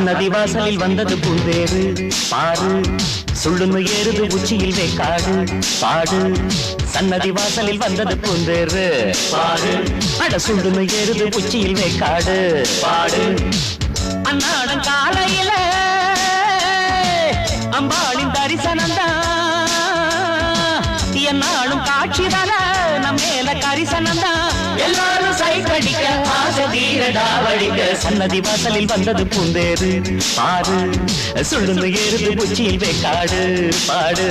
சன்னதி வாசலில் வந்தது பூந்தேரு பாரு சுள்ளுன்னு ஏறுது உச்சியில் வேக்காடு பாடு சன்னதி வாசலில் வந்தது பூந்தேரு பாடு அட சுள்ளுன்னு ஏறுது உச்சியில் வேக்காடு பாடு அன்னாடம் காலையில அம்பாளின் தரிசனம்தான் என்னாலும் காட்சி வர நம் மேல கரிசனம்தான் எல்லாரும் சைக்கடிக்க ஆசை தீரடா வழிக்க சன்னதி வாசலில் வந்தது பூந்தேரு பாரு சுள்ளுன்னு ஏறுது உச்சியில் வேக்காடு பாடு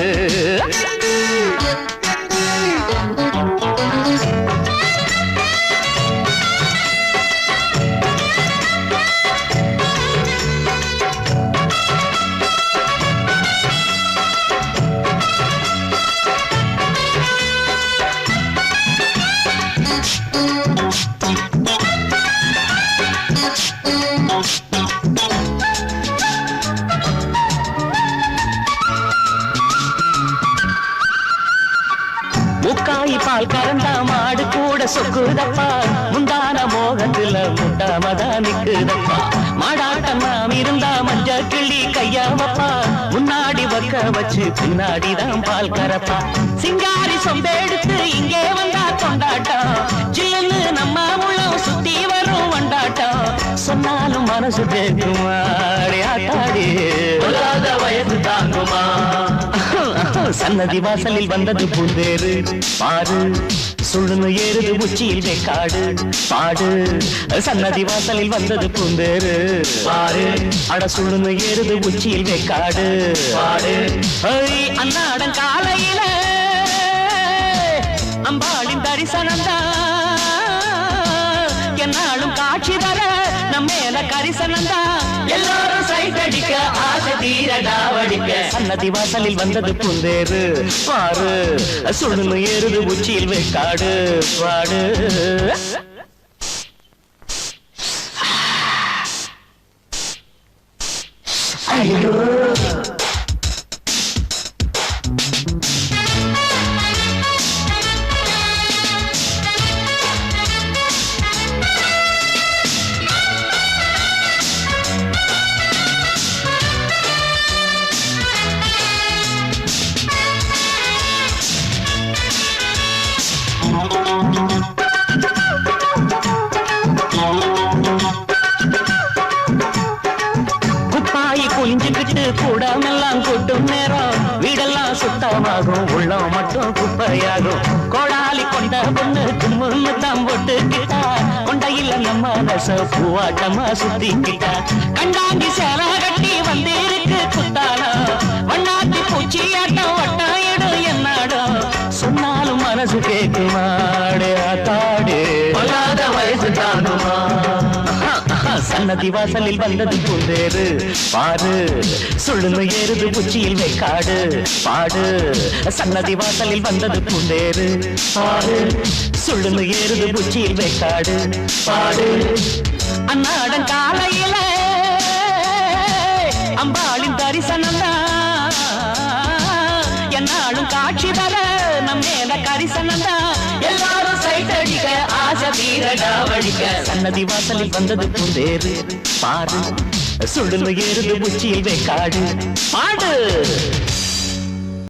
முக்காய் பால் கறந்தா மாடு கூட சொக்குதப்பா முந்தான மோகத்துல முட்டாமதா நிக்குதப்பா மாடாட்டம் நாம் இருந்தா மஞ்ச கிள்ளி கையாவப்பா முன்னாடி வக்க வச்சு பின்னாடிதான் பால் கறப்பா சிங்காரி சொம்பெடுத்து இங்கே வந்தா கொண்டாட்டம் ஜில்லுன்னு நம்ம உள்ளம் சுத்தி வரும் வண்டாட்டம் சொன்னாலும் மனசு கேட்குமா ஆட்டாடி வயசு தாங்குமா சன்னதி வாசலில் வந்தது பூந்தேரு பாரு சுள்ளுன்னு ஏறுது உச்சியில் வேக்காடு பாடு சன்னதி வாசலில் வந்தது பூந்தேரு பாரு அட சுள்ளுன்னு ஏறுது உச்சியில் வேக்காடு பாடு அன்னாடம் காலையில அம்பாளின் தரிசனம்தான் என்னாலும் காட்சி தர நம் மேல கரிசனம்தான் எல்லாரும் சைட்டடிக்க ஆசை தீரடா வடிக்க சன்னதி வாசலில் வந்தது பூந்தேரு பாரு சுள்ளுன்னு ஏறுது உச்சியில் வேக்காடு பாடு ஐயோ குப்பாயி குளிஞ்சுக்கிட்டு கூடமெல்லாம் கூட்டும் நேரம் வீடெல்லாம் சுத்தமாகும் உள்ளம் மட்டும் குப்பையாகும் கோடாலி கொண்ட பொண்ணு கும்முன்னு தான் போட்டுக்கிட்டா கொண்டையில நம்ம நச பூவாட்டமா சுத்திக்கிட்டா கண்டாங்கி சேல கட்டி வந்திருக்கு குத்தானா வண்ணாத்தி பூச்சியாட்டம் வட்டம் இடும் என்னாடும் சொன்னாலும் மனசு கேட்குமாடு ஆத்தாடு பொல்லாத வயசு தாங்குமா சன்னதி வாசலில் வந்தது பூந்தேரு பாரு சுள்ளுன்னு ஏறுது உச்சியில் வேக்காடு பாடு சன்னதி வாசலில் வந்தது பூந்தேரு பாரு சுள்ளுன்னு ஏறுது உச்சியில் வேக்காடு பாடு அன்னாடம் காலையில அம்பாளின் தரிசனம்தான் என்னாலும் காட்சி தர நம் மேல கரிசனம்தான் எல்லாரும் சைட்டடிக்க ஆசை தீரடா வடிக்க சன்னதி வாசலில் வந்தது பூந்தேரு பாரு சுள்ளுன்னு ஏறுது உச்சியில் வேக்காடு பாடு